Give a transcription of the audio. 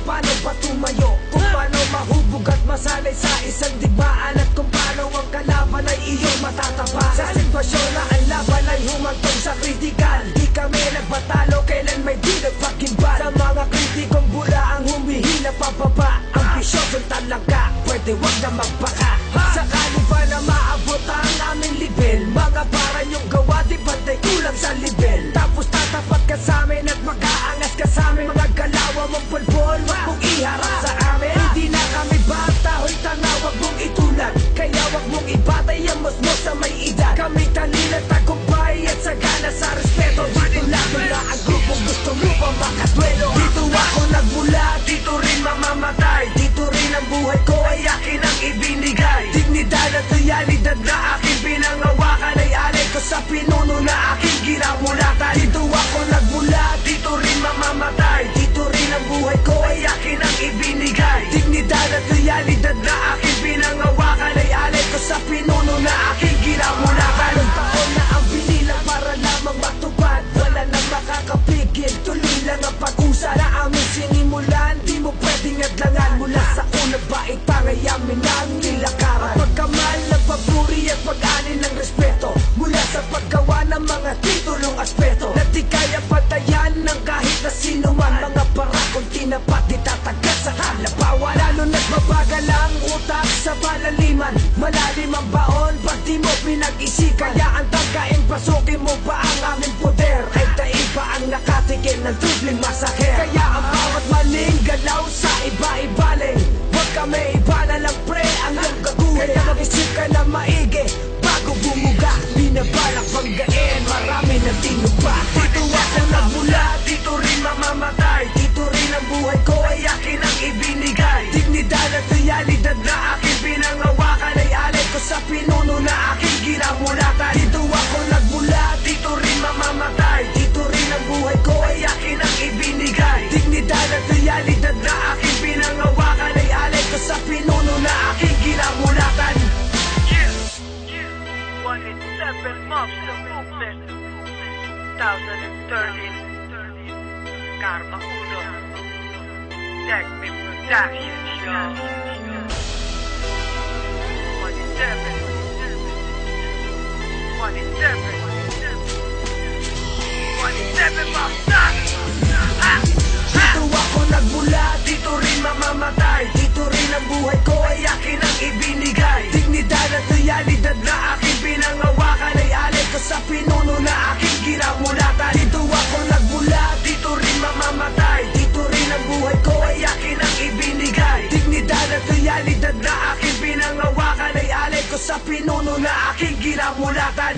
paano ba tumayo, kung paano mahubog at masanay sa isang digmaan, at kung paano ang kalaban ay iyong matatapa. Sa sitwasyon na ang laban ay humantong sa kritikal, di kami nagbatalo, kailan may di nagpakimbal. Sa mga kritikong bula ang humihila pababa, ambisyosong talangka, pwede wag na magbaka. Sakali ba na maabot ang aming level, mga para yung gawa di bantay kulang sa level. Tapos tatapat ka sa amin at mag-aangas ka sa amin, mga galawa mong pulbol, wag mong iharap sa amin. Hindi na kami bata, hoy tanga, wag mong itulad, kaya wag mong ibatay ang musmos sa may edad. Kami talila, tagumpay at sagana sa respeto. Dito lang na ang grupong gusto mo pa makadwelo. Dito ako nagmula, dito rin mamamatay, dito rin ang buhay ko ay akin ang ibinigay. Dignidad at realidad na aking pinangawakan ay alay ko sa pinuno na aking ginamulatan. Dito ako nagmula, dito rin mamamatay, dito rin ang buhay ko ay akin ang ibinigay. Dignidad at realidad na aking pinangawakan ay alay ko sa pinuno na aking ginamulatan. Ang taon na ang binilang para lamang matupad, wala nang makakapigil, tuloy lang ang pag-usa na aming sinimulan. Di mo pwedeng adlangan, mula sa unang bait pangay amin ang nilakaran. Pagkamal ng papuri at pag-ani ng respeto, mula sa paggawa ng mga titulong aspeto, na di kaya patayan ng kahit na sino man. Mga parakong tinapat, di tatagat sa kalabawan. Lalo nagbabagal ang utak sa palaliman, malalim ang baon pag di mo pinag-isipan. Kaya ang tangkain, pasukin mo ba ang aming poder, ay daig pa ang nakatikin ng tripling masaker. Kaya ang bawat maling galaw sa iba-ibaling, huwag kami iba na lang pre ang iyong gagawin. Kaya mag-isip ka na maigi bago bumuga, binabalak banggain, marami na tinupa. Dito ako nagmula, dito rin mamamatay, dito rin ang buhay ko ay akin ang ibinigay. Dignidad at realidad na aking pinangawakan ay alay ko sa pinuno na aking ginamulatan. Dito ako nagmula, dito rin mamamatay, dito rin ang buhay ko ay akin ang ibinigay. Dignidad at realidad na aking pinangawakan ay alay ko sa pinuno na aking ginamulatan. 187 Mobster Movement 2013 Karma Uno Technic Production Show 27 Mobster. Dito ako nagmula, dito rin mamamatay, dito rin ang buhay ko ay akin ang ibinigay. Dignidad at realidad na aking pinangawakan ay alay ko sa pinuno na aking ginamulatan. Dito ako nagmula, dito rin mamamatay, dito rin ang buhay ko ay akin ang ibinigay. Dignidad at realidad na aking pinangawakan ay alay ko sa pinuno na aking ginamulatan.